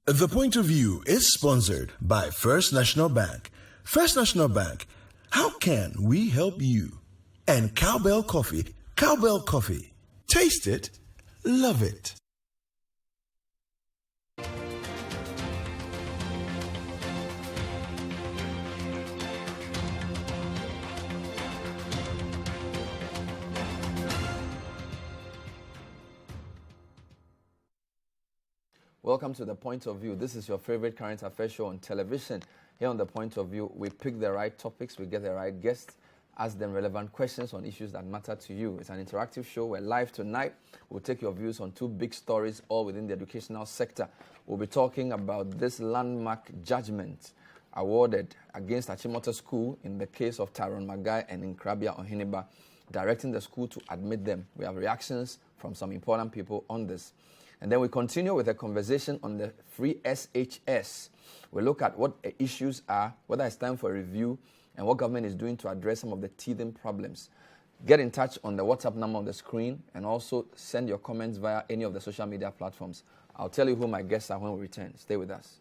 The Point of View is sponsored by First National Bank. First National Bank, how can we help you? And Cowbell Coffee. Cowbell Coffee. Taste it, love it. Welcome to The Point of View. This is your favorite current affairs show on television. Here on The Point of View, we pick the right topics, we get the right guests, ask them relevant questions on issues that matter to you. It's an interactive show. We're live tonight. We'll take your views on two big stories, all within the educational sector. We'll be talking about this landmark judgment awarded against Achimota School in the case of Tyrone Magai and Nkrabea Ohiniba, directing the school to admit them. We have reactions from some important people on this. And then we continue with a conversation on the free SHS. We look at what the issues are, whether it's time for review, and what government is doing to address some of the teething problems. Get in touch on the WhatsApp number on the screen, and also send your comments via any of the social media platforms. I'll tell you who my guests are when we return. Stay with us.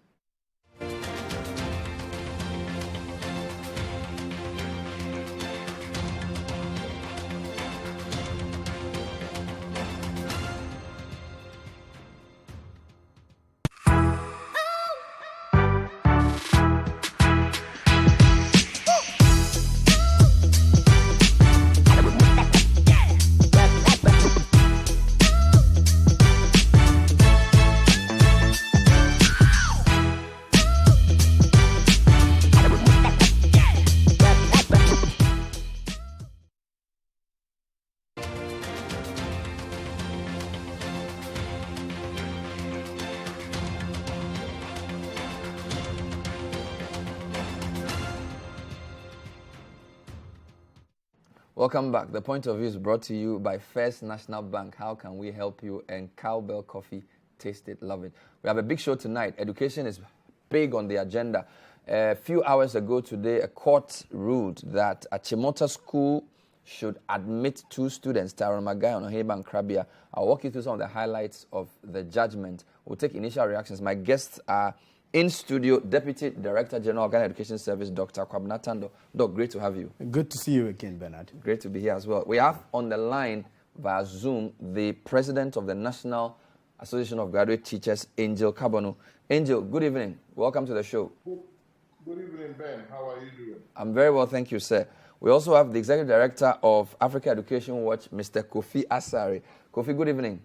Welcome back. The Point of View is brought to you by First National Bank. How can we help you? And Cowbell Coffee. Taste it, love it. We have a big show tonight. Education is big on the agenda. A few hours ago today, a court ruled that Achimota School should admit two students, Tyrone Magai and Ohiniba Nkrabea. I'll walk you through some of the highlights of the judgment. We'll take initial reactions. My guests are in studio, Deputy Director General of Ghana Education Service, Dr. Kwabena Tando. Doc, great to have you. Good to see you again, Bernard. Great to be here as well. We have on the line via Zoom the President of the National Association of Graduate Teachers, Angel Kabonu. Angel, good evening. Welcome to the show. Good evening, Ben. How are you doing? I'm very well, thank you, sir. We also have the Executive Director of Africa Education Watch, Mr. Kofi Asare. Kofi, good evening.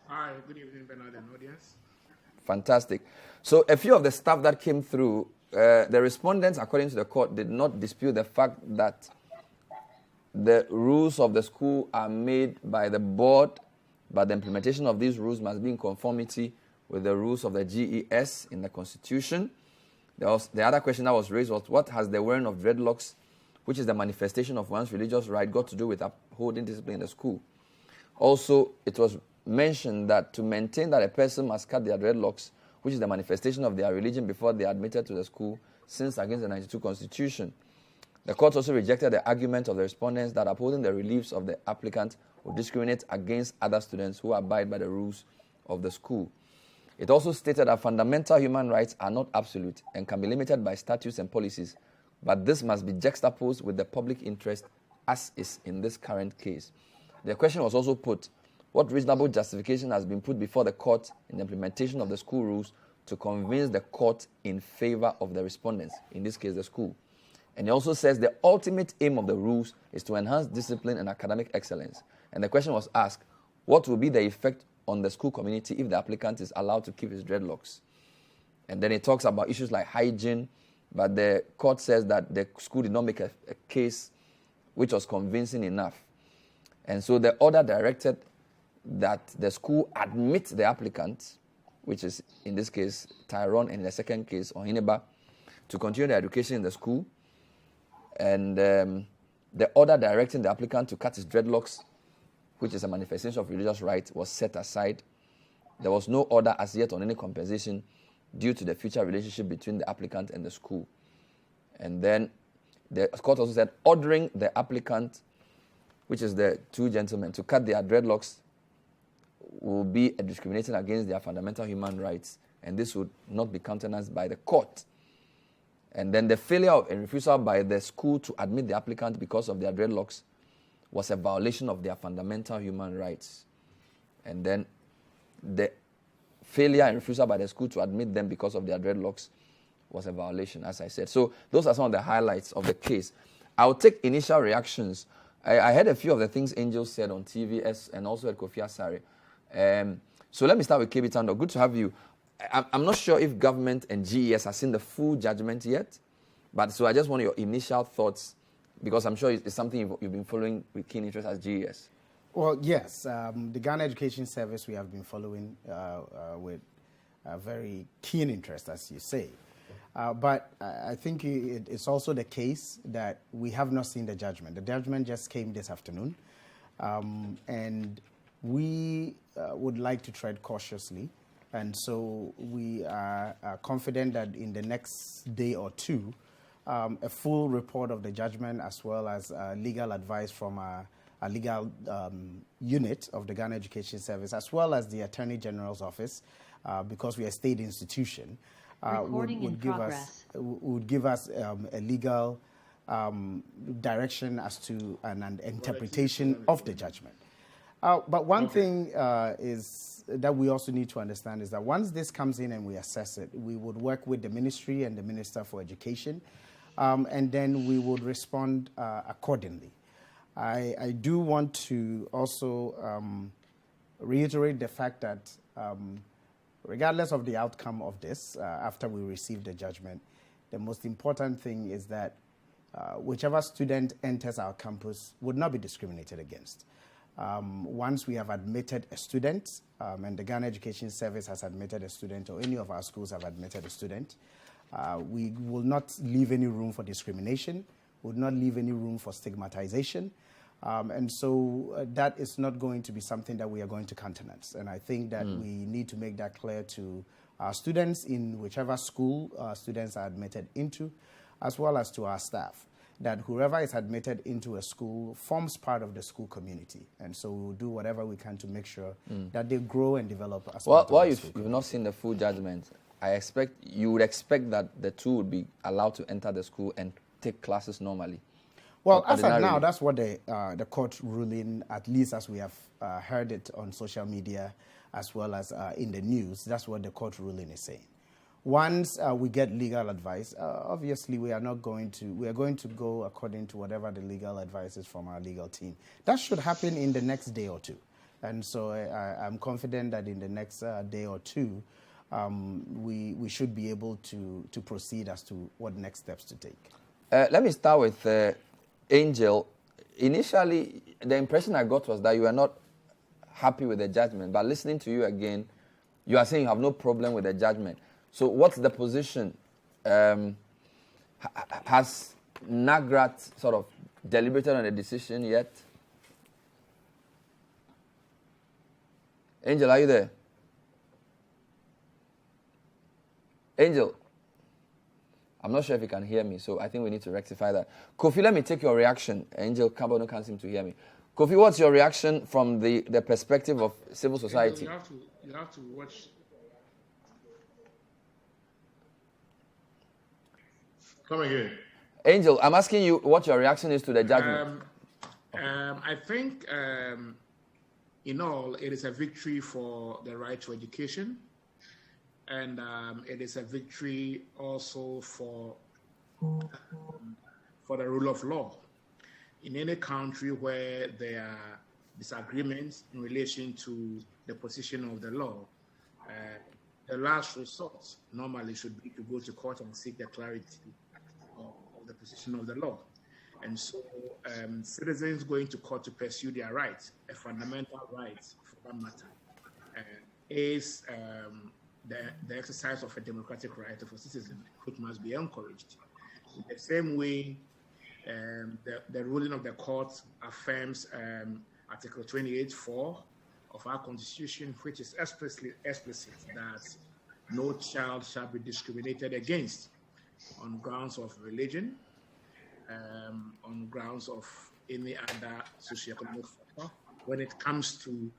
Hi, good evening, Bernard and audience. Fantastic. So a few of the staff that came through, the respondents, according to the court, did not dispute the fact that the rules of the school are made by the board, but the implementation of these rules must be in conformity with the rules of the GES in the Constitution. The other question that was raised was, what has the wearing of dreadlocks, which is the manifestation of one's religious right, got to do with upholding discipline in the school? Also, it was mentioned that to maintain that a person must cut their dreadlocks, which is the manifestation of their religion before they are admitted to the school, sins against the 92 Constitution. The court also rejected the argument of the respondents that upholding the reliefs of the applicant would discriminate against other students who abide by the rules of the school. It also stated that fundamental human rights are not absolute and can be limited by statutes and policies, but this must be juxtaposed with the public interest, as is in this current case. The question was also put, what reasonable justification has been put before the court in the implementation of the school rules to convince the court in favor of the respondents, in this case the school? And he also says the ultimate aim of the rules is to enhance discipline and academic excellence. And the question was asked, what will be the effect on the school community if the applicant is allowed to keep his dreadlocks? And then he talks about issues like hygiene, but the court says that the school did not make a case which was convincing enough. And so the order directed that the school admit the applicant, which is in this case Tyrone, and in the second case Ohiniba, to continue their education in the school. And the order directing the applicant to cut his dreadlocks, which is a manifestation of religious right, was set aside. There was no order as yet on any compensation due to the future relationship between the applicant and the school. And then the court also said ordering the applicant, which is the two gentlemen, to cut their dreadlocks will be a discrimination against their fundamental human rights and this would not be countenanced by the court. And then the failure and refusal by the school to admit the applicant because of their dreadlocks was a violation of their fundamental human rights. And then the failure and refusal by the school to admit them because of their dreadlocks was a violation, as I said. So those are some of the highlights of the case. I'll take initial reactions. I heard a few of the things Angel said on TVS and also at Kofi Asare. So let me start with KB Tando. Good to have you. I'm not sure if government and GES have seen the full judgment yet, but so I just want your initial thoughts, because I'm sure it's something you've been following with keen interest as GES. Well, yes. The Ghana Education Service we have been following with a very keen interest, as you say. But I think it's also the case that we have not seen the judgment. The judgment just came this afternoon. And we would like to tread cautiously. And so we are confident that in the next day or two, a full report of the judgment as well as legal advice from a legal unit of the Ghana Education Service, as well as the Attorney General's office, because we are a state institution, would give us a legal direction as to an interpretation of the judgment. But one thing is that we also need to understand is that once this comes in and we assess it, we would work with the ministry and the Minister for Education, and then we would respond accordingly. I do want to also reiterate the fact that regardless of the outcome of this, after we receive the judgment, the most important thing is that whichever student enters our campus would not be discriminated against. Once we have admitted a student, and the Ghana Education Service has admitted a student, or any of our schools have admitted a student, we will not leave any room for discrimination, would not leave any room for stigmatization. And so that is not going to be something that we are going to countenance. And I think that we need to make that clear to our students in whichever school students are admitted into, as well as to our staff, that whoever is admitted into a school forms part of the school community. And so we will do whatever we can to make sure that they grow and develop as part of the school community. You've not seen the full judgment, you would expect that the two would be allowed to enter the school and take classes normally. Well, as of now, that's what the court ruling, at least as we have heard it on social media as well as in the news, that's what the court ruling is saying. Once we get legal advice, obviously we are going to go according to whatever the legal advice is from our legal team. That should happen in the next day or two. And so I'm confident that in the next day or two, we should be able to proceed as to what next steps to take. Let me start with Angel. Initially, the impression I got was that you were not happy with the judgment, but listening to you again, you are saying you have no problem with the judgment. So what's the position? Has NAGRAT sort of deliberated on the decision yet? Angel, are you there? Angel, I'm not sure if you can hear me, so I think we need to rectify that. Kofi, let me take your reaction. Angel Cabono can't seem to hear me. Kofi, what's your reaction from the perspective of civil society? You have to watch. Come again. Angel, I'm asking you what your reaction is to the judgment. I think, in all, it is a victory for the right to education, and it is a victory also for the rule of law. In any country where there are disagreements in relation to the position of the law, the last resort normally should be to go to court and seek the clarity of the position of the law. And so citizens going to court to pursue their rights, a fundamental right for that matter, is the exercise of a democratic right of a citizen, which must be encouraged. In the same way, the ruling of the court affirms Article 28(4) of our Constitution, which is explicit that no child shall be discriminated against on grounds of religion, on grounds of any other socioeconomic factor, when it comes to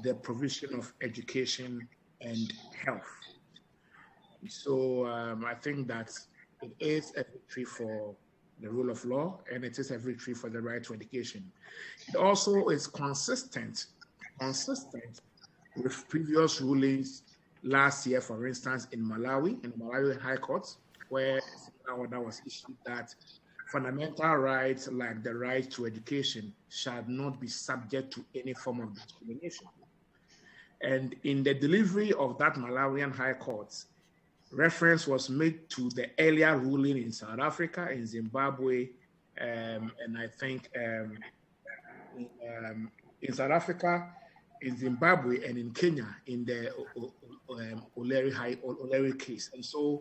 the provision of education and health. So I think that it is a victory for the rule of law, and it is a victory for the right to education. It also is consistent with previous rulings last year, for instance, in the Malawi High Court, where an order was issued that fundamental rights like the right to education shall not be subject to any form of discrimination. And in the delivery of that Malawian High Court, reference was made to the earlier ruling in South Africa, in Zimbabwe, and I think in South Africa, in Zimbabwe, and in Kenya, in the Oleri case. And so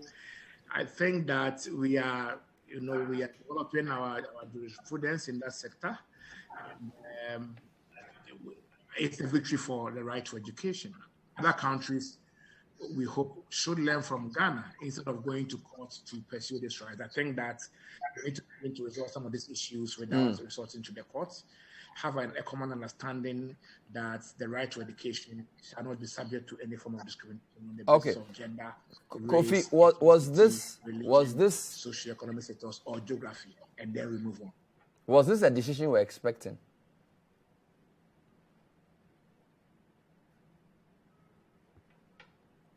I think that we are developing our jurisprudence in that sector. It's a victory for the right to education. Other countries, we hope, should learn from Ghana instead of going to court to pursue this right. I think that we need to resolve some of these issues without resorting to the courts. Have a common understanding that the right to education shall not be subject to any form of discrimination on the basis of gender, race, Kofi, was this socioeconomic status or geography, and then we move on. Was this a decision you were expecting?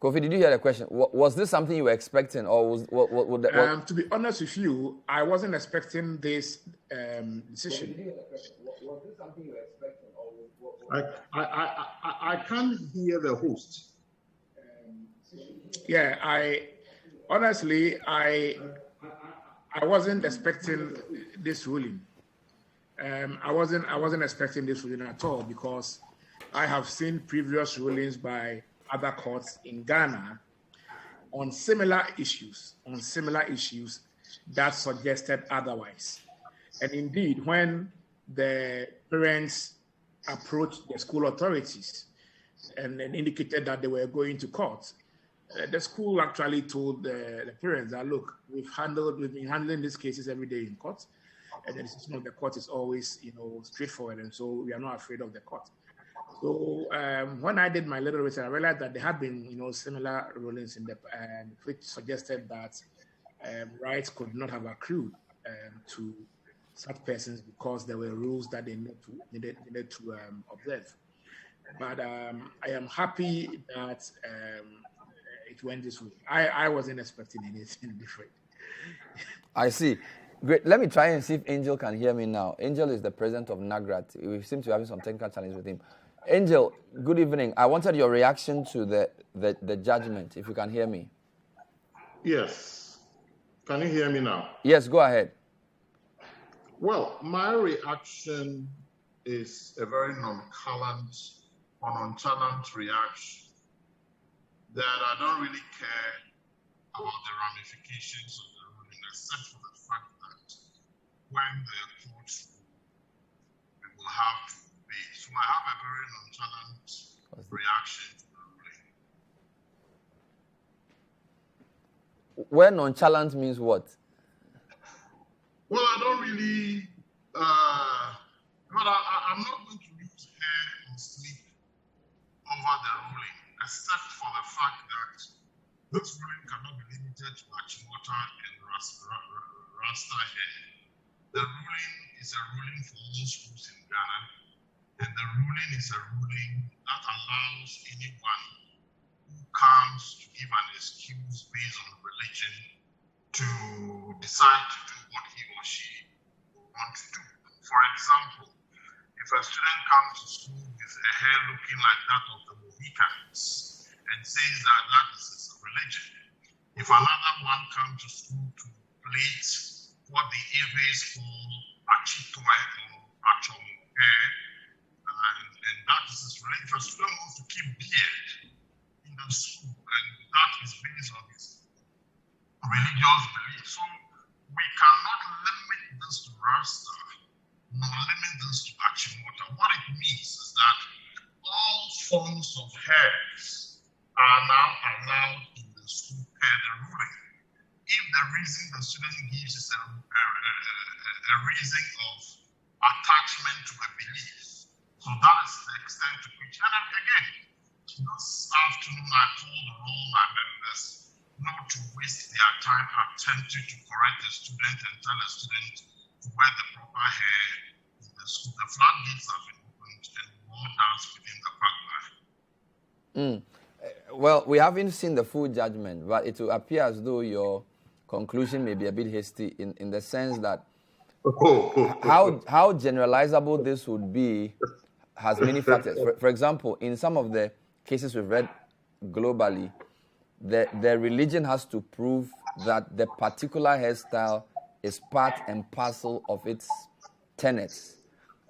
Kofi, did you hear the question? Was this something you were expecting, or was to be honest with you, I wasn't expecting this decision. Was this something you were expecting, or I can't hear the host. Yeah, I wasn't expecting this ruling. I wasn't expecting this ruling at all, because I have seen previous rulings by other courts in Ghana on similar issues that suggested otherwise. And indeed, when the parents approached the school authorities and indicated that they were going to court, the school actually told the parents that, look, we've been handling these cases every day in court, and the decision of the court is always, straightforward, and so we are not afraid of the court. So when I did my little research, I realized that there had been, similar rulings in which suggested that rights could not have accrued to such persons because there were rules that they needed to observe. But I am happy that it went this way. I wasn't expecting anything different. I see. Great. Let me try and see if Angel can hear me now. Angel is the president of NAGRAT. We seem to be having some technical challenge with him. Angel, good evening. I wanted your reaction to the judgment, if you can hear me. Yes. Can you hear me now? Yes, go ahead. Well, my reaction is a very nonchalant or nonchalant reaction that I don't really care about the ramifications of the ruling, except for the fact that when the courts rule, we will have to obey. So I have a very nonchalant reaction to the ruling. Where nonchalant means what? Well, I don't really, I'm not going to lose hair or sleep over the ruling, except for the fact that this ruling cannot be limited to Achimota and Rasta here. The ruling is a ruling for all schools in Ghana, and the ruling is a ruling that allows anyone who comes to give an excuse based on religion to decide to do what he or she wants to do. For example, if a student comes to school with a hair looking like that of the Mohicans and says that that is his religion, if another one comes to school to plait what the Eves call Achimota or Achimota, and that is his religion, if a student wants to keep beard in the school, and that is based on his religious belief. So we cannot limit this to Rasta, nor limit this to Achimota. What it means is that all forms of hairs are now allowed in the school per the ruling. If the reason the student gives is a reason of attachment to a belief, so that is the extent to which. And again, this afternoon I told all my members not to waste their time attempting to correct the student and tell the student to wear the proper hair in the school. The floodgates have been opened and more dance within the pipeline. Well, we haven't seen the full judgment, but it will appear as though your conclusion may be a bit hasty in the sense that how generalizable this would be has many factors. For example, in some of the cases we've read globally, the religion has to prove that the particular hairstyle is part and parcel of its tenets.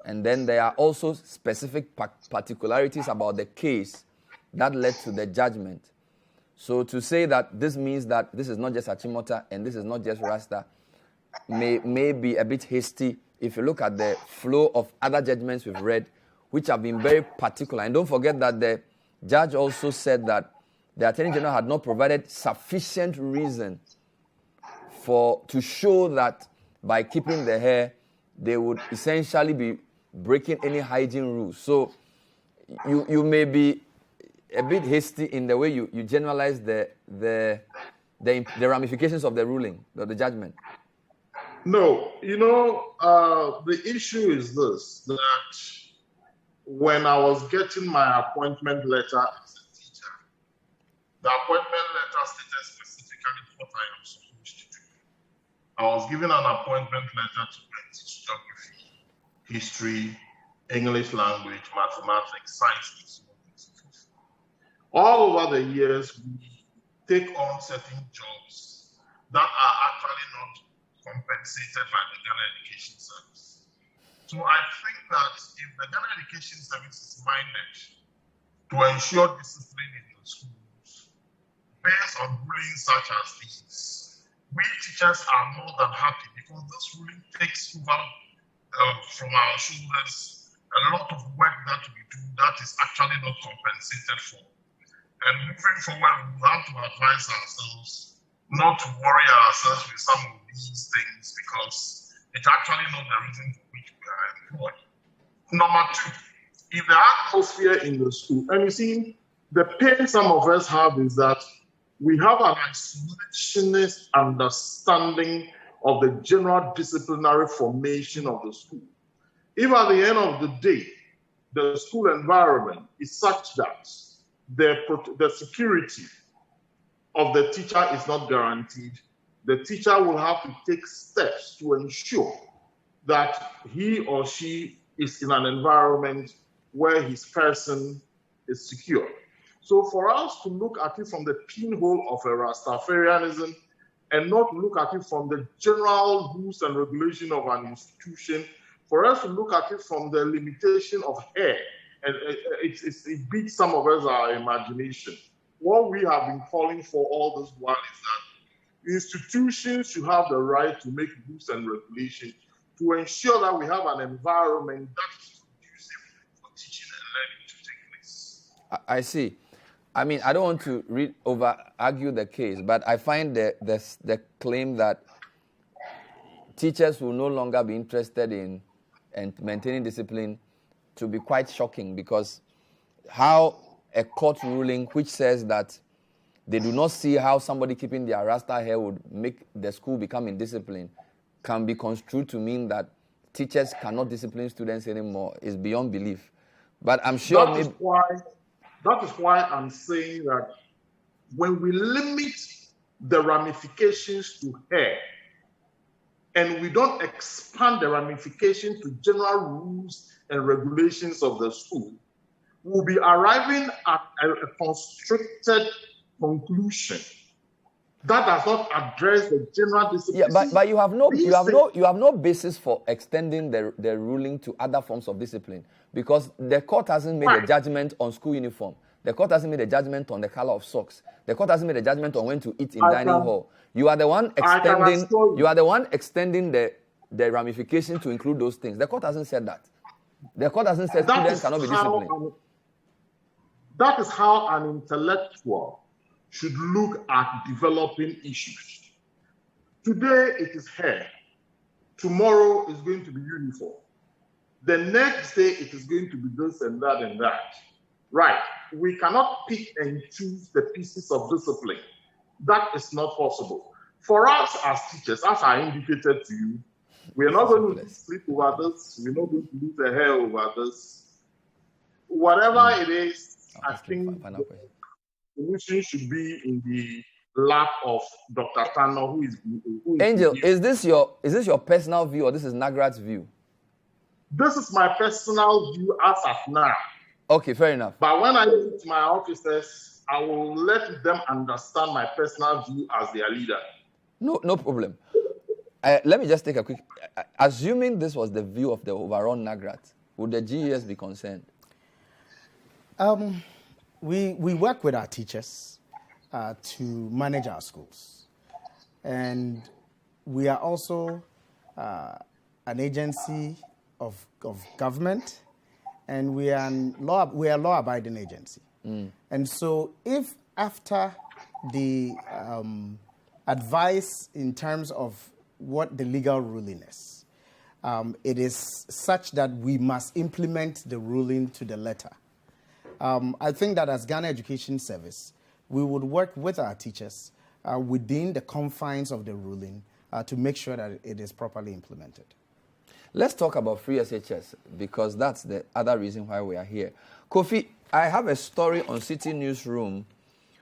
And then there are also specific particularities about the case that led to the judgment. So to say that this means that this is not just Achimota and this is not just Rasta may be a bit hasty if you look at the flow of other judgments we've read, which have been very particular. And don't forget that the judge also said that the Attorney General had not provided sufficient reason to show that by keeping the hair, they would essentially be breaking any hygiene rules. So you may be a bit hasty in the way you generalize the ramifications of the ruling, of the judgment. No, the issue is this, that when I was getting my appointment letter as a teacher, the appointment letter stated specifically what I am supposed to do. I was given an appointment letter to teach geography, history, English language, mathematics, science, and so on and so forth. All over the years, we take on certain jobs that are actually not compensated by the Ghana Education Service. So I think that if the Ghana Education Service is minded to ensure discipline in the schools, based on rulings such as these, we teachers are more than happy because this ruling takes over from our shoulders a lot of work that we do that is actually not compensated for. And moving forward, we have to advise ourselves not to worry ourselves with some of these things because it's actually not the reason for which we are employed. Number two, if the atmosphere in the school, and you see, the pain some of us have is that we have an isolationist understanding of the general disciplinary formation of the school. If at the end of the day, the school environment is such that the security of the teacher is not guaranteed, the teacher will have to take steps to ensure that he or she is in an environment where his person is secure. So for us to look at it from the pinhole of a Rastafarianism and not look at it from the general rules and regulation of an institution, for us to look at it from the limitation of hair, and it beats some of us our imagination. What we have been calling for all this while is that institutions should have the right to make rules and regulations to ensure that we have an environment that is conducive for teaching and learning to take place. I see. I mean, I don't want to over-argue the case, but I find the claim that teachers will no longer be interested in maintaining discipline to be quite shocking, because how a court ruling which says that they do not see how somebody keeping their Rasta hair would make the school become indisciplined can be construed to mean that teachers cannot discipline students anymore is beyond belief. But I'm sure that is why I'm saying that when we limit the ramifications to hair and we don't expand the ramifications to general rules and regulations of the school, we'll be arriving at a constricted conclusion that does not address the general discipline. Yeah, but you have no basis for extending the ruling to other forms of discipline, because the court hasn't made a judgment on school uniform. The court hasn't made a judgment on the color of socks. The court hasn't made a judgment on when to eat in dining hall. You are the one extending. You are the one extending the ramification to include those things. The court hasn't said that. The court hasn't said students cannot be disciplined. That is how an intellectual should look at developing issues. Today it is hair. Tomorrow is going to be uniform. The next day it is going to be this and that and that. Right. We cannot pick and choose the pieces of discipline that is not possible. For us as teachers, as I indicated to you, we are not going to sleep over this. We're not going to lose a hair over this. Whatever it is, I think the solution should be in the lap of Dr. Tanner, who is Angel, is this your personal view or this is Nagrat's view? This is my personal view as of now. Okay, fair enough. But when I meet my officers, I will let them understand my personal view as their leader. No problem. Let me just take a quick... assuming this was the view of the overall Nagrat, would the GES be concerned? We work with our teachers to manage our schools. And we are also an agency of government, and we are a law-abiding agency. And so if after the advice in terms of what the legal ruling is, it is such that we must implement the ruling to the letter. I think that as Ghana Education Service, we would work with our teachers within the confines of the ruling to make sure that it is properly implemented. Let's talk about free SHS, because that's the other reason why we are here. Kofi, I have a story on City Newsroom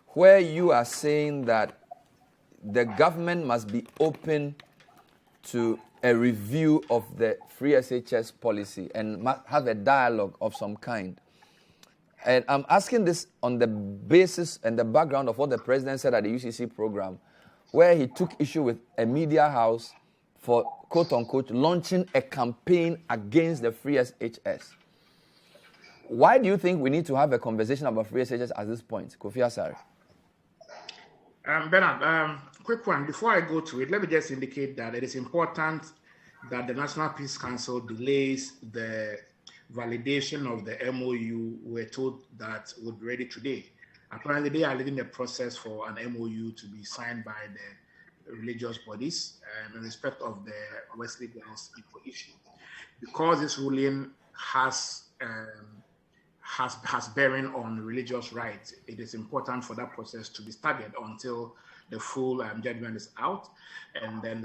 where you are saying that the government must be open to a review of the free SHS policy and must have a dialogue of some kind. And I'm asking this on the basis and the background of what the president said at the UCC program, where he took issue with a media house for, quote-unquote, launching a campaign against the free SHS. Why do you think we need to have a conversation about free SHS at this point? Kofi Asare. Bernard, quick one. Before I go to it, let me just indicate that it is important that the National Peace Council delays the validation of the MOU. We're told that would be ready today. Apparently, they are leading the process for an MOU to be signed by the religious bodies in respect of the Wesley Girls Info issue. Because this ruling has bearing on religious rights, it is important for that process to be staggered until the full judgment is out, and then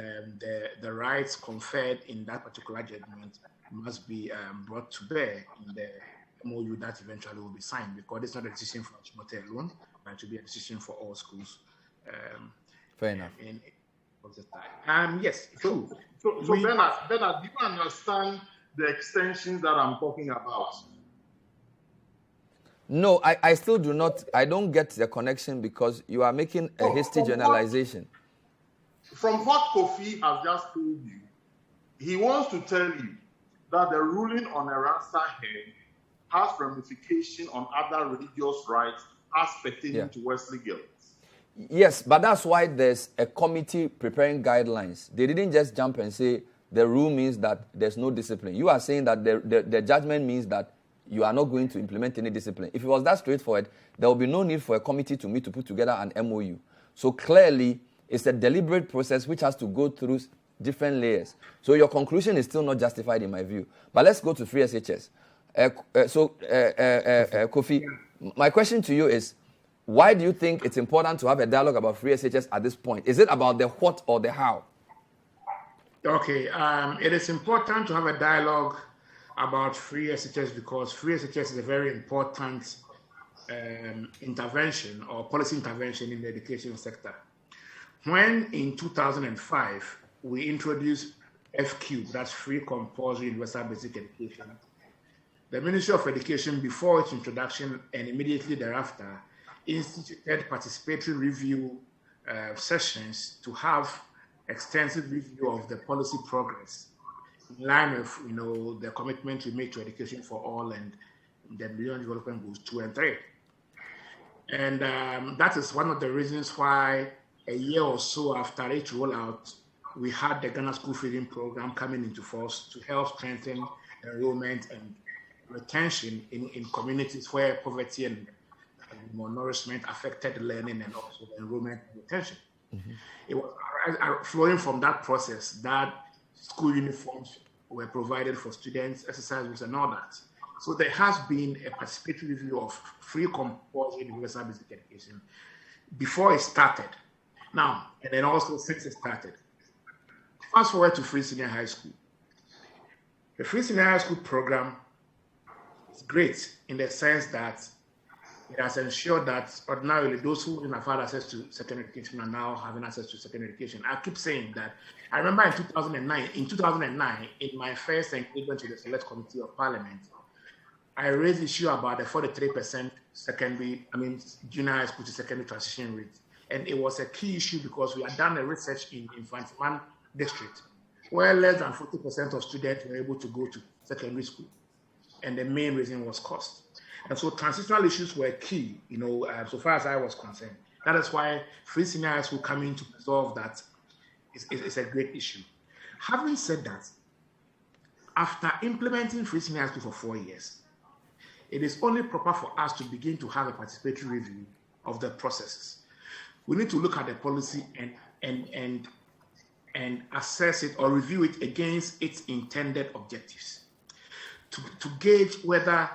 the rights conferred in that particular judgment must be brought to bear in the MOU that eventually will be signed, because it's not a decision for Achimota alone, but to be a decision for all schools. Fair enough. Yes, true. So Bernard, do you understand the extensions that I'm talking about? No, I still do not. I don't get the connection because you are making a hasty generalization. From what Kofi has just told you, he wants to tell you that the ruling on a ransom head has ramification on other religious rights as pertaining to Wesley Girls. Yes, but that's why there's a committee preparing guidelines. They didn't just jump and say the rule means that there's no discipline. You are saying that the judgment means that you are not going to implement any discipline. If it was that straightforward, there will be no need for a committee to meet to put together an MOU. So clearly, it's a deliberate process which has to go through different layers. So your conclusion is still not justified in my view. But let's go to free SHS. Kofi, my question to you is, why do you think it's important to have a dialogue about free SHS at this point? Is it about the what or the how? Okay, it is important to have a dialogue about free SHS because free SHS is a very important intervention or policy intervention in the education sector. When in 2005, we introduced FQ, that's Free Compulsory Universal Basic Education, the Ministry of Education, before its introduction and immediately thereafter, instituted participatory review sessions to have extensive review of the policy progress in line with the commitment we make to education for all and the Millennium Development Goals 2 and 3. And that is one of the reasons why a year or so after its rollout, we had the Ghana School Feeding Program coming into force to help strengthen enrollment and retention in communities where poverty and malnourishment affected learning and also enrollment and retention. Mm-hmm. It was flowing from that process that school uniforms were provided for students, exercise books, and all that. So there has been a participatory review of free compulsory universal basic education before it started. Now, and then also since it started. Fast forward to Free Senior High School. The Free Senior High School program is great in the sense that it has ensured that ordinarily those who have had access to secondary education are now having access to secondary education. I keep saying that. I remember in 2009, in my first engagement with the Select Committee of Parliament, I raised the issue about the 43% junior high school to secondary transition rate. And it was a key issue because we had done a research in Fantiman district where less than 40% of students were able to go to secondary school. And the main reason was cost. And so transitional issues were key, so far as I was concerned. That is why Free Senior High School coming to resolve that is a great issue. Having said that, after implementing Free Senior High School for 4 years, it is only proper for us to begin to have a participatory review of the processes. We need to look at the policy and assess it or review it against its intended objectives to gauge whether,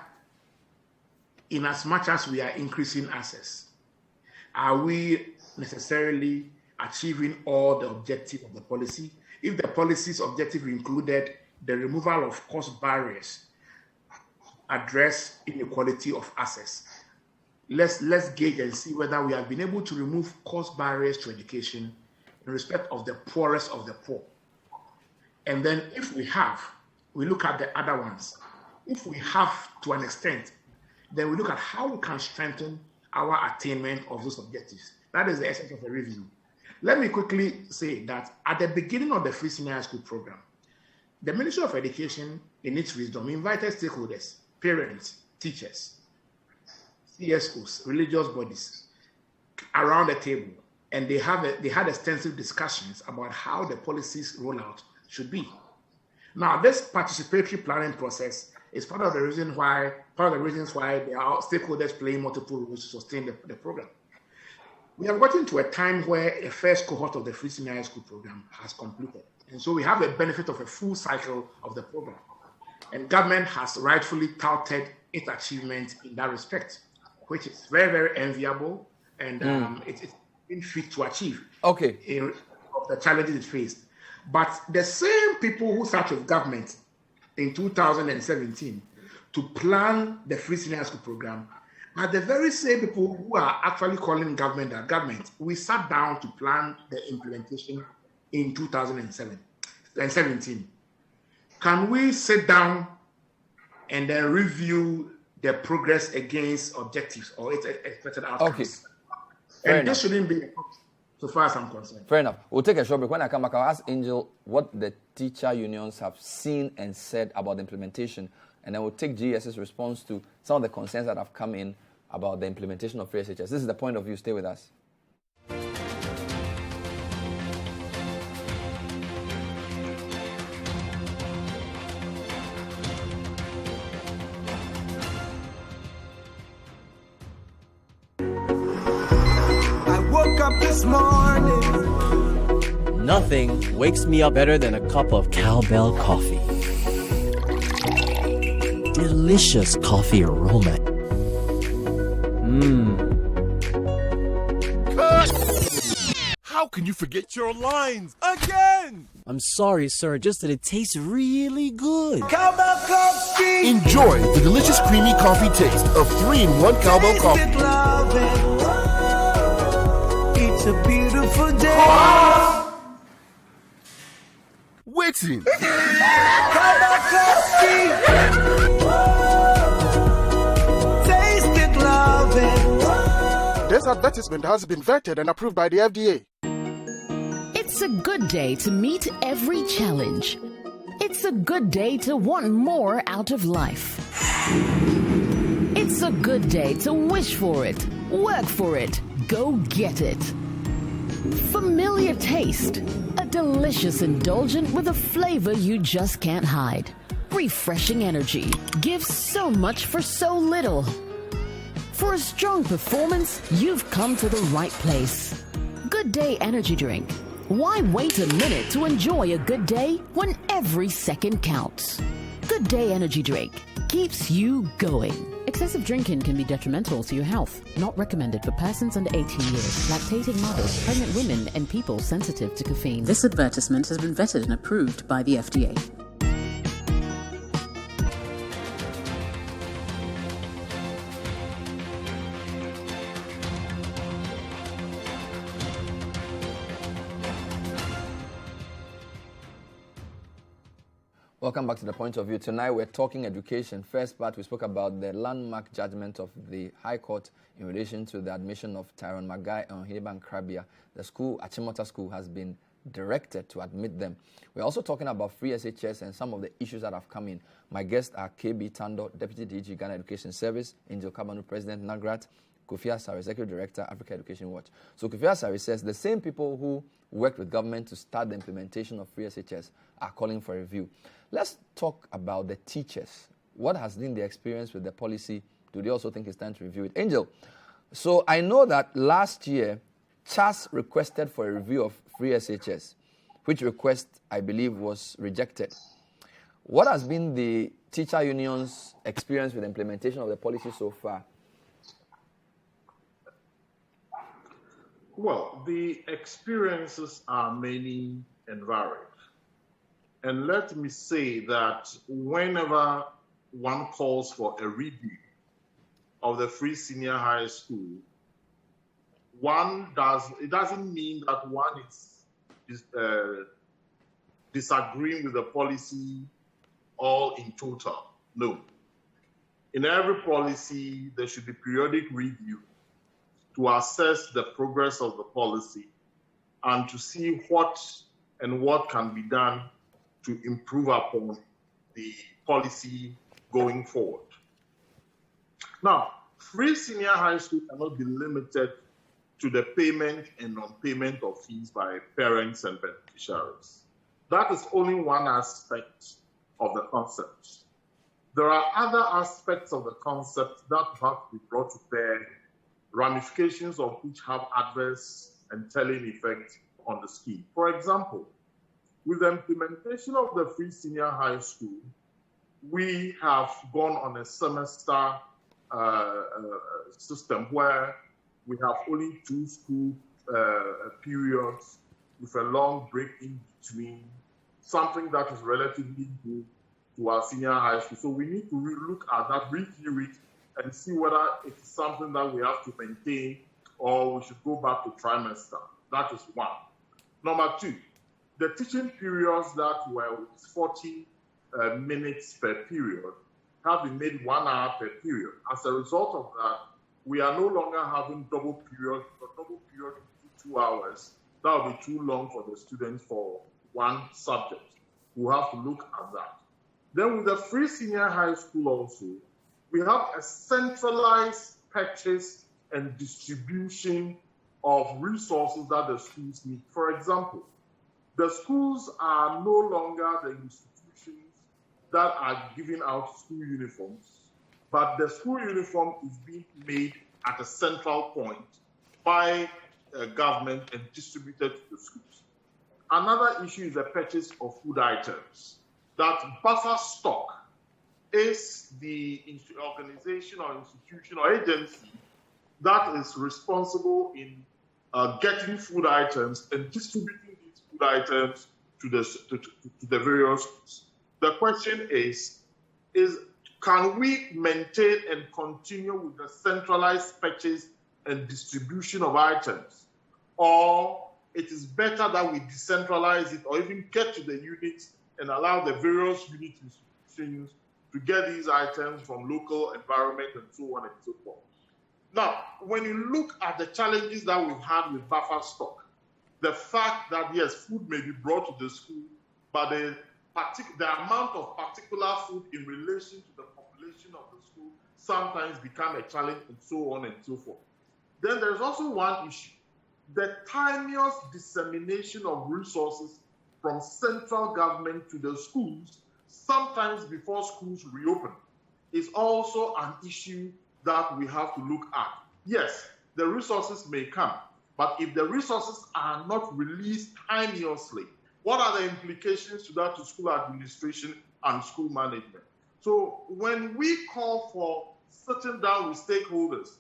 in as much as we are increasing access, are we necessarily achieving all the objectives of the policy? If the policy's objective included the removal of cost barriers, address inequality of access, let's gauge and see whether we have been able to remove cost barriers to education in respect of the poorest of the poor. And then if we have, we look at the other ones. If we have to an extent, then we look at how we can strengthen our attainment of those objectives. That is the essence of the review. Let me quickly say that at the beginning of the Free Senior High School program, the Ministry of Education, in its wisdom, invited stakeholders, parents, teachers, CSOs, religious bodies around the table, and they had extensive discussions about how the policy's rollout should be. Now, this participatory planning process is part of the reasons why there are stakeholders playing multiple roles to sustain the program. We have gotten to a time where a first cohort of the Free Senior High School program has completed. And so we have the benefit of a full cycle of the program. And government has rightfully touted its achievement in that respect, which is very, very enviable, and it's been fit to achieve of the challenges it faced. But the same people who sat with government in 2017 to plan the Free Senior High School program are the very same people who are actually calling government that government. We sat down to plan the implementation in 2017. Can we sit down and then review the progress against objectives or its expected outcomes? And this shouldn't be a problem, so far as I'm concerned. Fair enough. We'll take a short break. When I come back, I'll ask Angel what the teacher unions have seen and said about the implementation, and then we'll take GS's response to some of the concerns that have come in about the implementation of free SHS. This is the point of view. Stay with us. Up this morning. Nothing wakes me up better than a cup of cowbell coffee. Delicious coffee aroma. How can you forget your lines again? I'm sorry, sir, just that it tastes really good. Cowbell coffee. Enjoy the delicious creamy coffee taste of 3-in-1 cowbell coffee. It's a beautiful day. Waiting. Cowbell coffee. Taste it, love it. This advertisement has been vetted and approved by the FDA. It's a good day to meet every challenge. It's a good day to want more out of life. It's a good day to wish for it, work for it, go get it. Familiar taste, a delicious indulgent with a flavor you just can't hide. Refreshing energy gives so much for so little. For a strong performance, you've come to the right place. Good Day Energy Drink. Why wait a minute to enjoy a good day when every second counts? Good Day Energy Drink. keeps you going. Excessive drinking can be detrimental to your health. Not recommended for persons under 18 years, lactating mothers, pregnant women, and people sensitive to caffeine. This advertisement has been vetted and approved by the FDA. Welcome back to The Point of View. Tonight we're talking education. First part, we spoke about the landmark judgment of the High Court in relation to the admission of Tyrone Magai and Hiniban Krabia. The school, Achimota School, has been directed to admit them. We're also talking about free SHS and some of the issues that have come in. My guests are KB Tando, Deputy DG, Ghana Education Service, Angel Kabanu, President, NAGRAT, Kofi Asare, Executive Director, Africa Education Watch. So Kofi Asare says the same people who worked with government to start the implementation of free SHS are calling for a review. Let's talk about the teachers. What has been the experience with the policy? Do they also think it's time to review it? Angel, so I know that last year, CHAS requested for a review of free SHS, which request, I believe, was rejected. What has been the teacher union's experience with the implementation of the policy so far? Well, the experiences are many and varied. And let me say that whenever one calls for a review of the free senior high school, it doesn't mean that one is disagreeing with the policy all in total. No. In every policy, there should be periodic review to assess the progress of the policy and to see what can be done to improve upon the policy going forward. Now, free senior high school cannot be limited to the payment and non-payment of fees by parents and beneficiaries. That is only one aspect of the concept. There are other aspects of the concept that have to be brought to bear, ramifications of which have adverse and telling effect on the scheme. For example, with the implementation of the free senior high school, we have gone on a semester system where we have only 2 school periods with a long break in between, something that is relatively good to our senior high school. So we need to look at that, review it, and see whether it's something that we have to maintain or we should go back to trimester. That is one. Number 2, the teaching periods that were 40 minutes per period have been made 1 hour per period. As a result of that, we are no longer having double period, but double period in 2 hours. That will be too long for the students for one subject. We'll have to look at that. Then with the free senior high school also, we have a centralized purchase and distribution of resources that the schools need. For example, the schools are no longer the institutions that are giving out school uniforms, but the school uniform is being made at a central point by government and distributed to the schools. Another issue is the purchase of food items. That buffer stock is the organization or institution or agency that is responsible in getting food items and distributing these food items to the various schools. The question is can we maintain and continue with the centralized purchase and distribution of items, or it is better that we decentralize it or even get to the units and allow the various unit institutions to get these items from local environment and so on and so forth. Now, when you look at the challenges that we've had with buffer stock, the fact that, yes, food may be brought to the school, but the amount of particular food in relation to the population of the school sometimes become a challenge and so on and so forth. Then there's also one issue. The timeous dissemination of resources from central government to the schools, sometimes before schools reopen, is also an issue that we have to look at. Yes, the resources may come, but if the resources are not released timeously, what are the implications to that to school administration and school management? So when we call for sitting down with stakeholders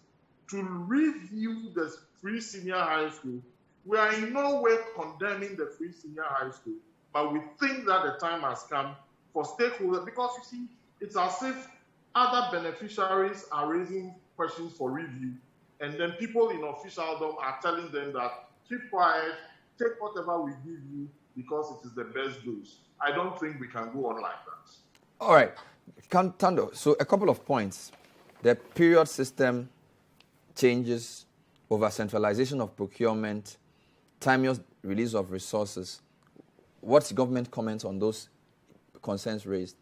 to review the free senior high school, we are in no way condemning the free senior high school, but we think that the time has come for stakeholders, because you see, it's as if other beneficiaries are raising questions for review, and then people in officialdom are telling them that keep quiet, take whatever we give you because it is the best dose. I don't think we can go on like that. All right, Tando, so a couple of points. The period system changes, over centralization of procurement, timely release of resources. What's government comments on those concerns raised?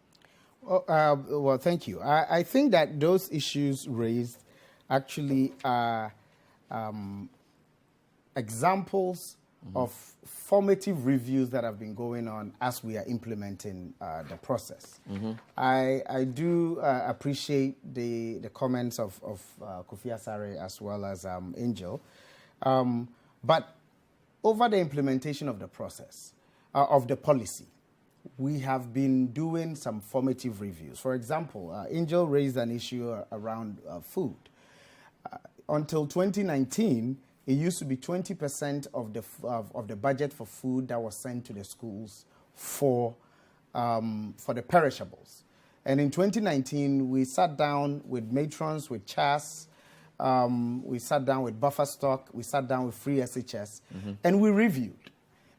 Well, thank you. I think that those issues raised actually are examples of formative reviews that have been going on as we are implementing the process. I do appreciate the comments of Kofi Asare as well as Angel. But over the implementation of the process, of the policy, we have been doing some formative reviews. For example, Angel raised an issue around food. Until 2019, it used to be 20% of the budget for food that was sent to the schools for the perishables. And in 2019, we sat down with matrons, with CHAS, we sat down with buffer stock, we sat down with free SHS, and we reviewed.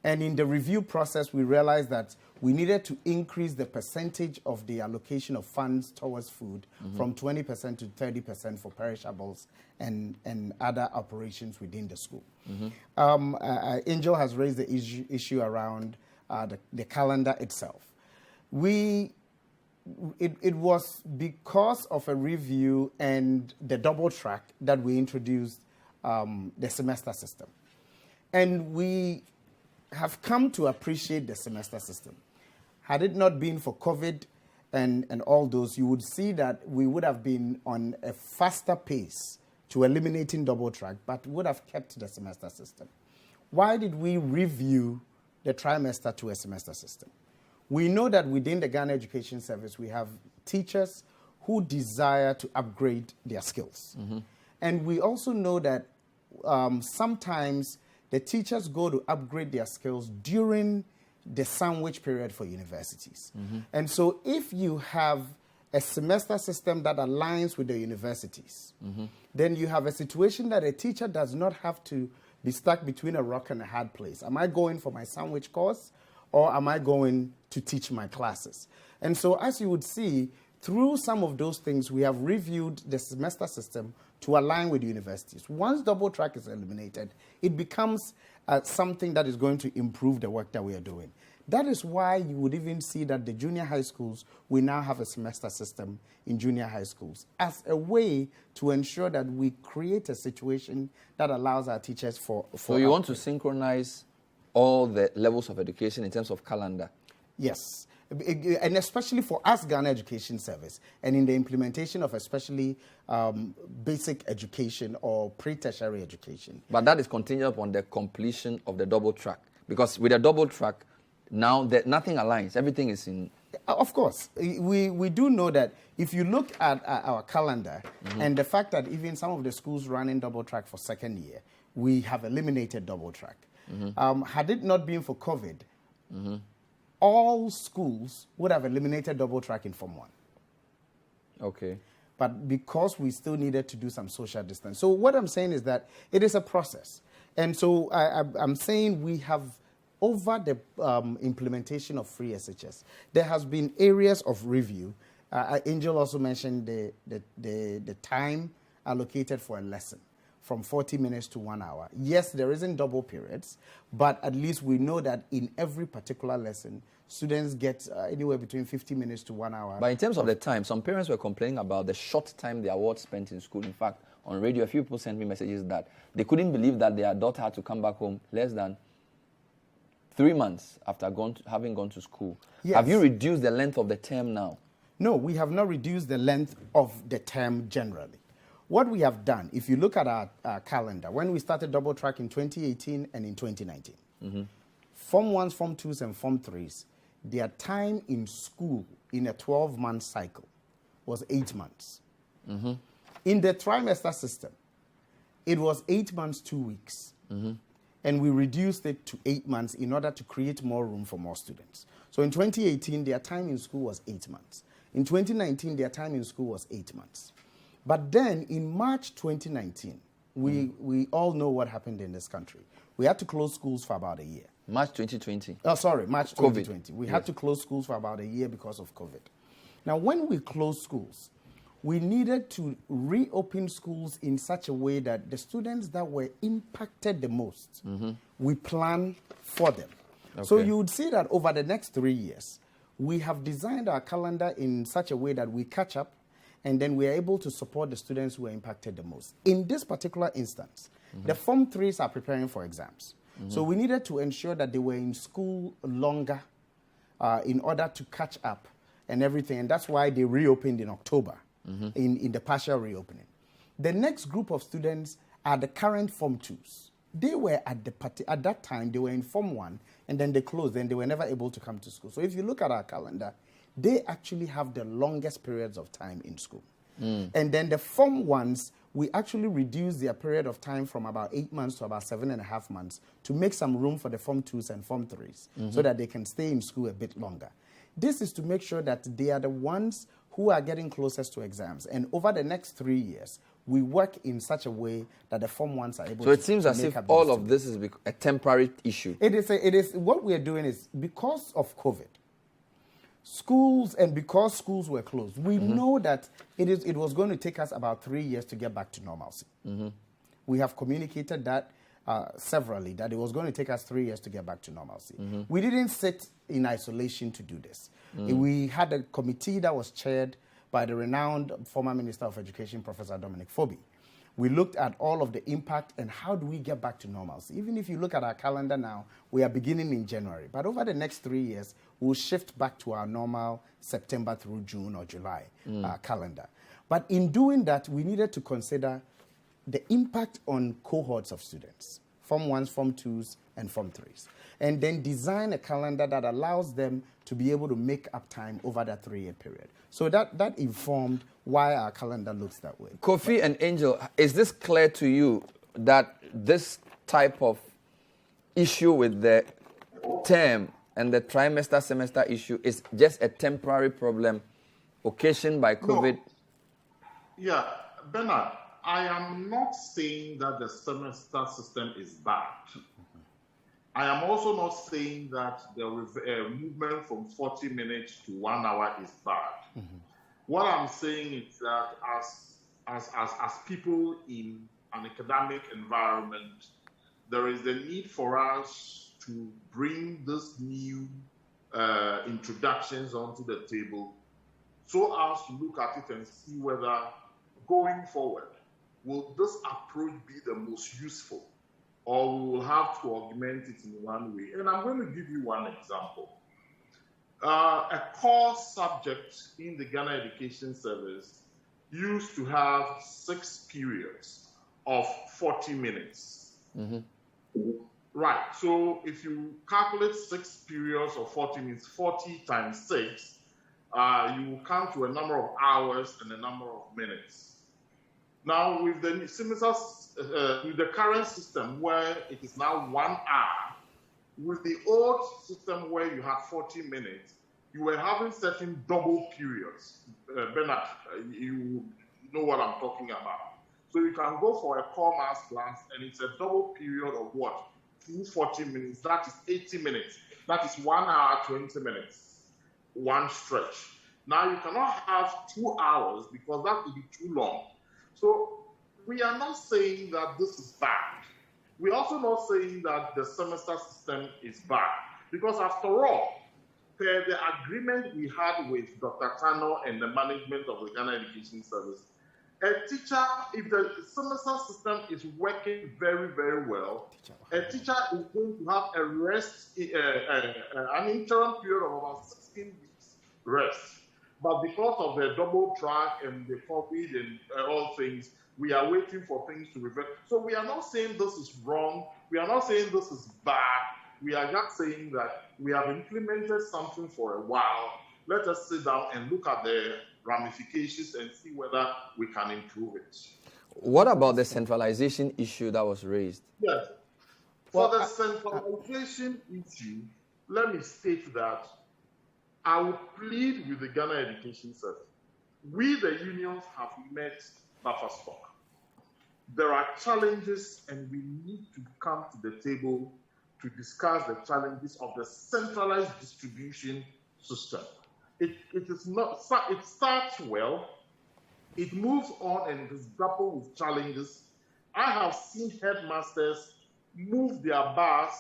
And in the review process, we realized that we needed to increase the percentage of the allocation of funds towards food from 20% to 30% for perishables and other operations within the school. Angel has raised the issue around the calendar itself. It was because of a review and the double track that we introduced the semester system. And we have come to appreciate the semester system. Had it not been for COVID and all those, you would see that we would have been on a faster pace to eliminating double track, but would have kept the semester system. Why did we review the trimester to a semester system? We know that within the Ghana Education Service, we have teachers who desire to upgrade their skills. And we also know that sometimes the teachers go to upgrade their skills during the sandwich period for universities. And so if you have a semester system that aligns with the universities, then you have a situation that a teacher does not have to be stuck between a rock and a hard place. Am I going for my sandwich course, or am I going to teach my classes? And so as you would see, through some of those things, we have reviewed the semester system to align with universities. Once double track is eliminated, it becomes something that is going to improve the work that we are doing. That is why you would even see that the junior high schools, we now have a semester system in junior high schools as a way to ensure that we create a situation that allows our teachers for So you want to synchronize all the levels of education in terms of calendar? Yes. And especially for us, Ghana Education Service, and in the implementation of especially basic education or pre-tertiary education. But that is contingent upon the completion of the double track. Because with a double track, now nothing aligns. Everything is in... Of course. We do know that if you look at our calendar and the fact that even some of the schools running double track for second year, we have eliminated double track. Had it not been for COVID, all schools would have eliminated double track in Form 1. Okay. But because we still needed to do some social distance. So what I'm saying is that it is a process. And so I'm saying we have, over the implementation of free SHS, there has been areas of review. Angel also mentioned the time allocated for a lesson, from 40 minutes to 1 hour. Yes, there isn't double periods, but at least we know that in every particular lesson, students get anywhere between 50 minutes to 1 hour. But in terms of the time, some parents were complaining about the short time their ward spent in school. In fact, on radio, a few people sent me messages that they couldn't believe that their daughter had to come back home less than 3 months after having gone to school. Yes. Have you reduced the length of the term now? No, we have not reduced the length of the term generally. What we have done, if you look at our calendar, when we started double track in 2018 and in 2019, Form 1s, Form 2s, and Form 3s, their time in school in a 12-month cycle was 8 months. Mm-hmm. In the trimester system, it was 8 months, 2 weeks. Mm-hmm. And we reduced it to 8 months in order to create more room for more students. So in 2018, their time in school was 8 months. In 2019, their time in school was 8 months. But then in March 2019, we all know what happened in this country. We had to close schools for about a year. March 2020. Oh, sorry, March COVID. 2020. We had to close schools for about a year because of COVID. Now, when we closed schools, we needed to reopen schools in such a way that the students that were impacted the most, we plan for them. Okay. So you would see that over the next 3 years, we have designed our calendar in such a way that we catch up and then we are able to support the students who are impacted the most. In this particular instance, the Form 3s are preparing for exams. So we needed to ensure that they were in school longer in order to catch up and everything. And that's why they reopened in October, in the partial reopening. The next group of students are the current Form 2s. They were at that time, they were in Form 1, and then they closed, and they were never able to come to school. So if you look at our calendar, they actually have the longest periods of time in school. And then the Form 1s, we actually reduced their period of time from about 8 months to about 7.5 months to make some room for the Form 2s and Form 3s so that they can stay in school a bit longer. This is to make sure that they are the ones who are getting closest to exams. And over the next 3 years, we work in such a way that the Form 1s are able to. So it seems as if all of this is a temporary issue. It is. What we are doing is because of COVID, schools, and because schools were closed, we know that it was going to take us about 3 years to get back to normalcy. We have communicated that severally, that it was going to take us 3 years to get back to normalcy. We didn't sit in isolation to do this. We had a committee that was chaired by the renowned former Minister of Education, Professor Dominic Fobi. We looked at all of the impact and how do we get back to normalcy. Even if you look at our calendar now, we are beginning in January. But over the next 3 years, we'll shift back to our normal September through June or July calendar. But in doing that, we needed to consider the impact on cohorts of students, Form 1s, Form 2s, and Form 3s. And then design a calendar that allows them to be able to make up time over that 3 year period. So that informed why our calendar looks that way. Kofi and Angel, is this clear to you that this type of issue with the term and the trimester semester issue is just a temporary problem occasioned by COVID? No. Yeah, Bernard, I am not saying that the semester system is bad. I am also not saying that the movement from 40 minutes to 1 hour is bad. What I'm saying is that as people in an academic environment, there is the need for us to bring these new introductions onto the table so as to look at it and see whether going forward, will this approach be the most useful, or we will have to augment it in one way. And I'm going to give you one example. A core subject in the Ghana Education Service used to have 6 periods of 40 minutes. Right, so if you calculate 6 periods of 40 minutes, 40 times 6, you will come to a number of hours and a number of minutes. Now, with the with the current system where it is now 1 hour, with the old system where you had 40 minutes, you were having certain double periods. Bernard, you know what I'm talking about. So you can go for a core maths class, and it's a double period of what? 240 minutes. That is 80 minutes. That is 1 hour, 20 minutes, one stretch. Now, you cannot have 2 hours because that would be too long. So we are not saying that this is bad. We're also not saying that the semester system is bad. Because after all, per the agreement we had with Dr. Tano and the management of the Ghana Education Service, a teacher, if the semester system is working very, very well, a teacher is going to have a rest, an interim period of about 16 weeks rest. But because of the double track and the COVID and all things, we are waiting for things to revert. So we are not saying this is wrong. We are not saying this is bad. We are just saying that we have implemented something for a while. Let us sit down and look at the ramifications and see whether we can improve it. What about the centralization issue that was raised? Yes. For the centralization issue, let me state that I would plead with the Ghana Education Service. We, the unions, have met buffer stock. There are challenges, and we need to come to the table to discuss the challenges of the centralized distribution system. It is not. It starts well. It moves on and it is grappled with challenges. I have seen headmasters move their bars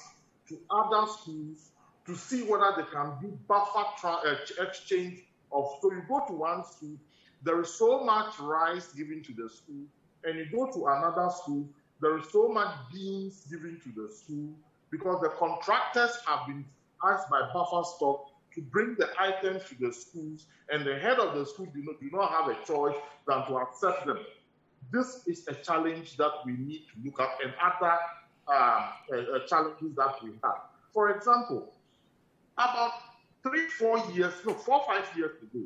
to other schools to see whether they can do buffer exchange of. So you go to one school, there is so much rice given to the school, and you go to another school, there is so much beans given to the school, because the contractors have been asked by buffer stock to bring the items to the schools, and the head of the school do not have a choice than to accept them. This is a challenge that we need to look at, and other challenges that we have. For example, about 4 or 5 years ago,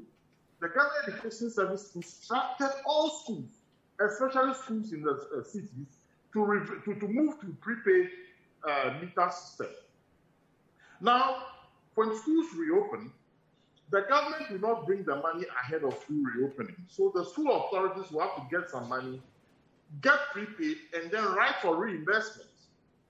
the Ghana Education Service instructed all schools, especially schools in the cities, to move to prepaid meter system. Now, when schools reopen, the government will not bring the money ahead of school reopening. So the school authorities will have to get some money, get prepaid, and then write for reimbursement.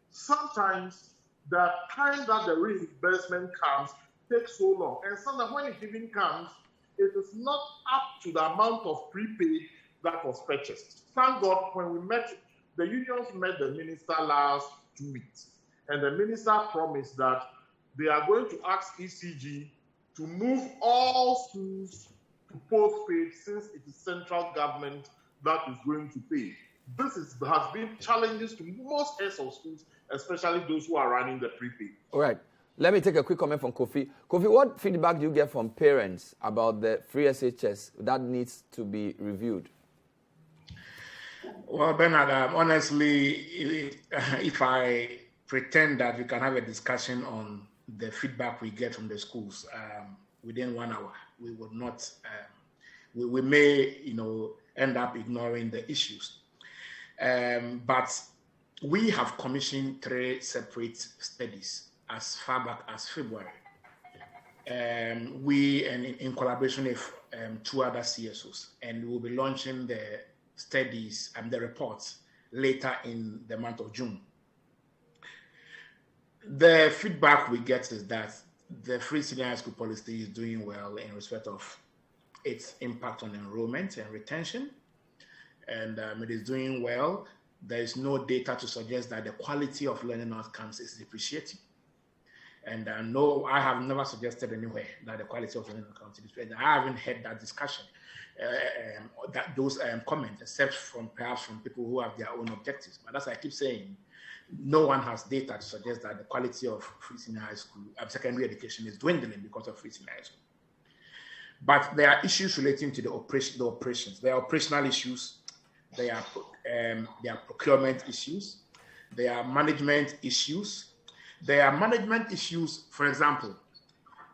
Sometimes the time that the reimbursement comes takes so long. And sometimes when it even comes, it is not up to the amount of prepaid that was purchased. Thank God, when we met, the unions met the minister last 2 weeks. And the minister promised that they are going to ask ECG to move all schools to postpaid, since it is central government that is going to pay. This has been challenges to most heads of schools, especially those who are running the prepaid. All right. Let me take a quick comment from Kofi. Kofi, what feedback do you get from parents about the free SHS that needs to be reviewed? Well, Bernard, honestly, if I pretend that we can have a discussion on the feedback we get from the schools within 1 hour, we would not. We may, end up ignoring the issues. But we have commissioned 3 separate studies as far back as February. We, and in collaboration with 2 other CSOs, and we will be launching the studies and the reports later in the month of June. The feedback we get is that the free senior high school policy is doing well in respect of its impact on enrollment and retention, and it is doing well. There is no data to suggest that the quality of learning outcomes is depreciating. And no, I have never suggested anywhere that the quality of learning outcomes is depreciating. I haven't heard that discussion, those comments, except perhaps from people who have their own objectives. But as I keep saying, no one has data to suggest that the quality of free senior high school, secondary education is dwindling because of free senior high school. But there are issues relating to the operations. There are operational issues. There are procurement issues. There are management issues. There are management issues. For example,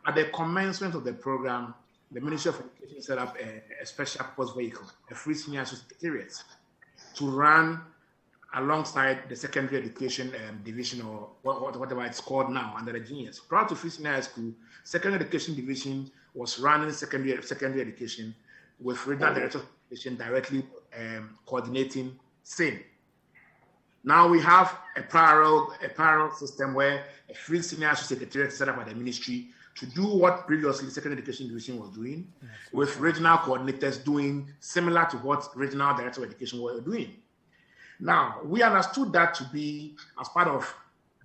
at the commencement of the program, the Ministry of Education set up a special purpose vehicle, a free senior high school secretariat, to run alongside the secondary education division, or whatever it's called now under the genius. Prior to free senior high school, secondary education division was running secondary education with regional director of education directly coordinating SIN. Now we have a parallel system where a free senior high school secretariat set up by the ministry to do what previously secondary education division was doing, with regional coordinators doing similar to what regional director of education were doing. Now, we understood that to be as part of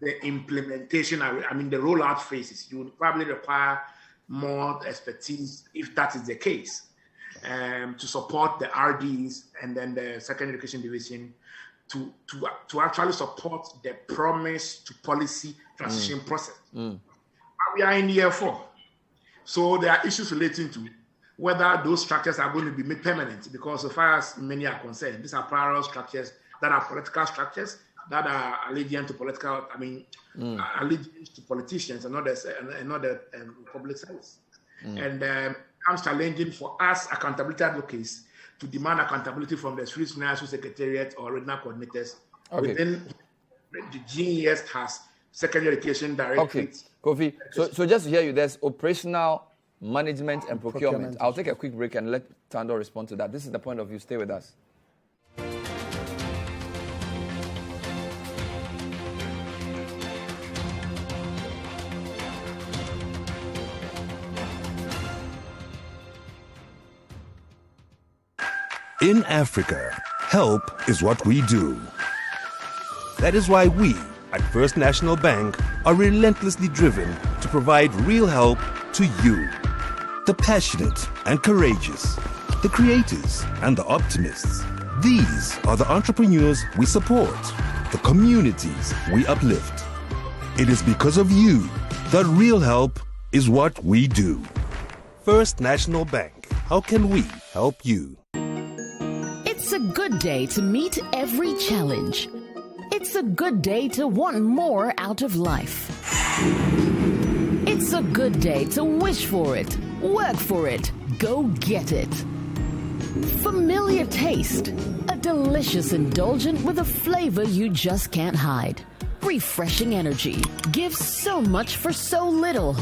the implementation, the rollout phases. You would probably require more expertise, if that is the case, to support the RDs and then the secondary education division to actually support the promise to policy transition process. We are in year 4. So there are issues relating to whether those structures are going to be made permanent, because so far as many are concerned, these are parallel structures that are political structures, that are allegiance to political, allegiance to politicians and not the public service. And comes challenging for us accountability advocates to demand accountability from the Swiss National Secretariat or regional coordinators within the GES has secondary education directorate. Okay, Kofi. So just to hear you, there's operational, management, and procurement. I'll take a quick break and let Tando respond to that. This is the point of view. Stay with us. In Africa, help is what we do. That is why we, at First National Bank, are relentlessly driven to provide real help to you. The passionate and courageous, the creators and the optimists. These are the entrepreneurs we support, the communities we uplift. It is because of you that real help is what we do. First National Bank, how can we help you? It's a good day to meet every challenge. It's a good day to want more out of life. It's a good day to wish for it, work for it, go get it. Familiar taste, a delicious indulgent with a flavor you just can't hide. Refreshing energy, gives so much for so little.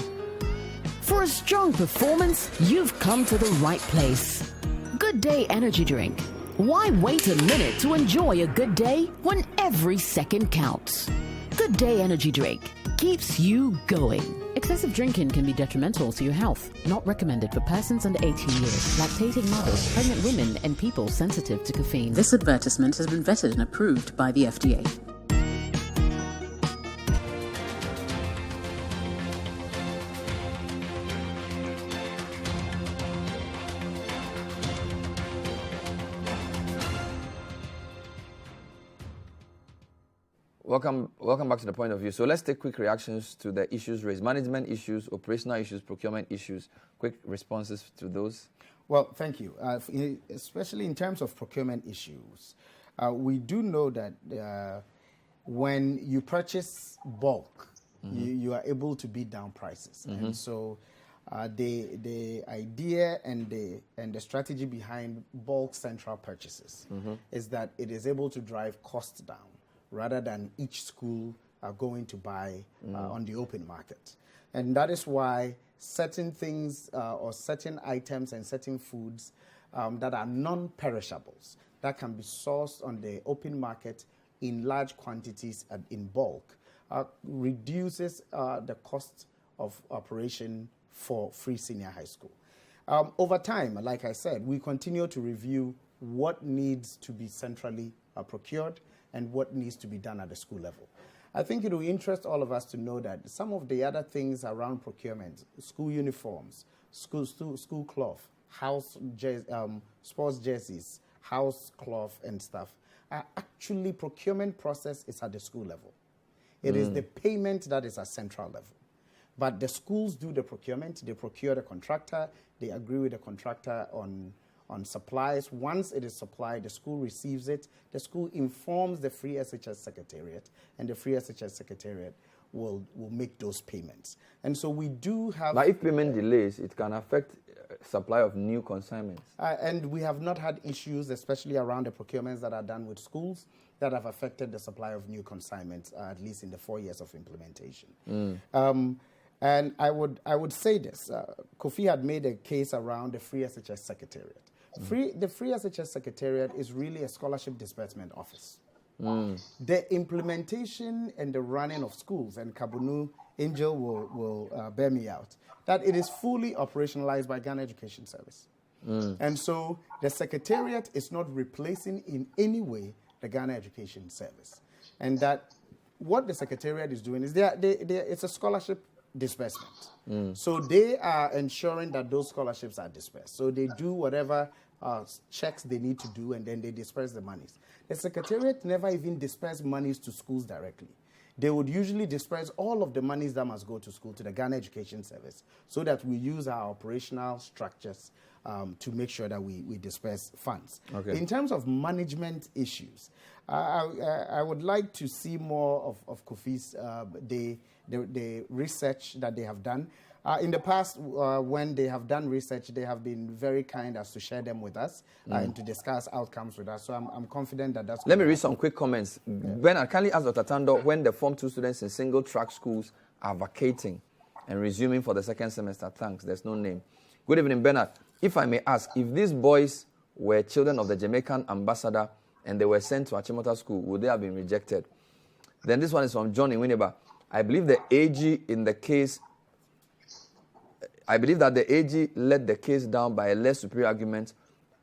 For a strong performance, you've come to the right place. Good Day Energy Drink. Why wait a minute to enjoy a good day when every second counts? Good Day Energy Drink keeps you going. Excessive drinking can be detrimental to your health. Not recommended for persons under 18 years, lactating mothers, pregnant women, and people sensitive to caffeine. This advertisement has been vetted and approved by the FDA. Welcome back to the point of view. So let's take quick reactions to the issues raised. Management issues, operational issues, procurement issues. Quick responses to those. Well, thank you. Especially in terms of procurement issues, we do know that when you purchase bulk, you are able to beat down prices. And so the idea and the strategy behind bulk central purchases is that it is able to drive costs down, rather than each school going to buy on the open market. And that is why certain things or certain items and certain foods that are non-perishables, that can be sourced on the open market in large quantities and in bulk, reduces the cost of operation for Free Senior High School. Over time, like I said, we continue to review what needs to be centrally procured and what needs to be done at the school level. I think it will interest all of us to know that some of the other things around procurement, school uniforms, school cloth, sports jerseys, house cloth and stuff, are actually procurement process is at the school level. It is the payment that is at central level. But the schools do the procurement, they procure the contractor, they agree with the contractor on supplies. Once it is supplied, the school receives it. The school informs the Free SHS Secretariat, and the Free SHS Secretariat will make those payments. And so we do have... But if payment delays, it can affect supply of new consignments. And we have not had issues, especially around the procurements that are done with schools, that have affected the supply of new consignments, at least in the 4 years of implementation. And I would say this. Kofi had made a case around the Free SHS Secretariat. The Free SHS Secretariat is really a scholarship disbursement office. The implementation and the running of schools, and Kabunu Angel will bear me out, that it is fully operationalized by Ghana Education Service. And so the Secretariat is not replacing in any way the Ghana Education Service. And that what the Secretariat is doing is it's a scholarship disbursement. So they are ensuring that those scholarships are dispersed. So they do whatever checks they need to do, and then they disperse the monies. The Secretariat never even disperse monies to schools directly. They would usually disperse all of the monies that must go to school to the Ghana Education Service, so that we use our operational structures to make sure that we disperse funds. Okay. In terms of management issues, I would like to see more of Kofi's the research that they have done. In the past, when they have done research, they have been very kind as to share them with us and to discuss outcomes with us. So I'm confident that that's... Let me read some quick comments. Bernard, kindly ask Dr. Tando when the Form 2 students in single-track schools are vacating and resuming for the second semester. Thanks. There's no name. Good evening, Bernard. If I may ask, if these boys were children of the Jamaican ambassador and they were sent to Achimota school, would they have been rejected? Then this one is from John in Winneba. I believe the AG in the case... I believe that the AG let the case down by a less superior argument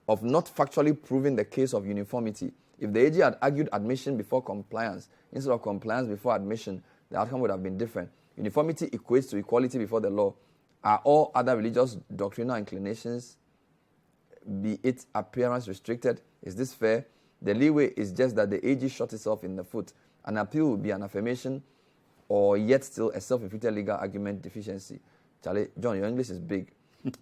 of not factually proving the case of uniformity. If the AG had argued admission before compliance instead of compliance before admission, the outcome would have been different. Uniformity equates to equality before the law. Are all other religious doctrinal inclinations, be it appearance, restricted? Is this fair? The leeway is just that the AG shot itself in the foot. An appeal would be an affirmation or yet still a self-inflicted legal argument deficiency. Charlie, John, your English is big.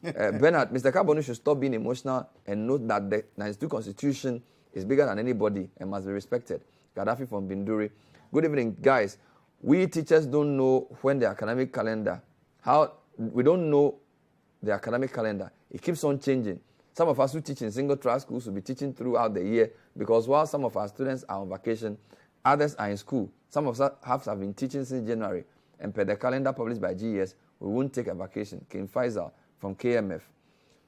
Bernard, Mr. Carbonu should stop being emotional and note that the 92 Constitution is bigger than anybody and must be respected. Gaddafi from Binduri. Good evening, guys. We teachers don't know when the academic calendar, we don't know the academic calendar. It keeps on changing. Some of us who teach in single-track schools will be teaching throughout the year because while some of our students are on vacation, others are in school. Some of us have been teaching since January, and per the calendar published by GES, we won't take a vacation. King Faisal from KMF.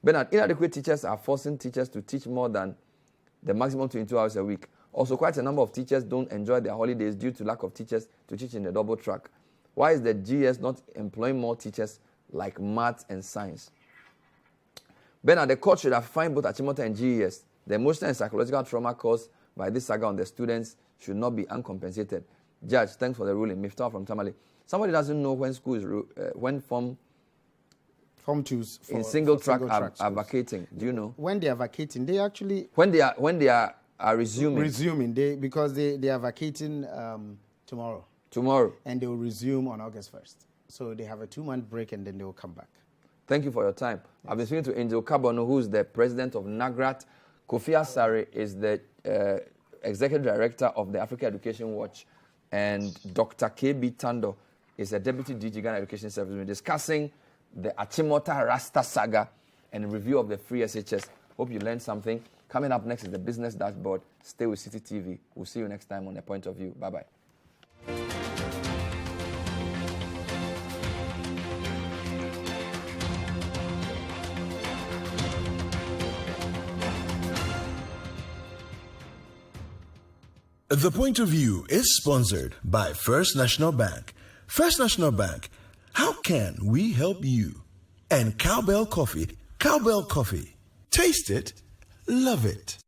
Bernard, inadequate teachers are forcing teachers to teach more than the maximum 22 hours a week. Also, quite a number of teachers don't enjoy their holidays due to lack of teachers to teach in the double track. Why is the GS not employing more teachers like maths and science? Bernard, the court should have fined both Achimota and GES. The emotional and psychological trauma caused by this saga on the students should not be uncompensated. Judge, thanks for the ruling. Miftah from Tamale. Somebody doesn't know when school is when Form 2s in single track are vacating. Do you know when they are vacating? They actually when they are resuming because they are vacating tomorrow. Tomorrow, and they will resume on August 1st. So they have a 2-month break and then they will come back. Thank you for your time. Yes. I've been speaking to Angel Kabono, who is the president of NAGRAT. Kofi Asare is the executive director of the Africa Education Watch, and Dr. KB Tando is a deputy DG Ghana Education Service. We're discussing the Achimota Rasta saga and a review of the free SHS. Hope you learned something. Coming up next is the Business Dashboard. Stay with City TV. We'll see you next time on A Point of View. Bye-bye. The Point of View is sponsored by First National Bank. First National Bank, how can we help you? And Cowbell Coffee. Cowbell Coffee. Taste it, love it.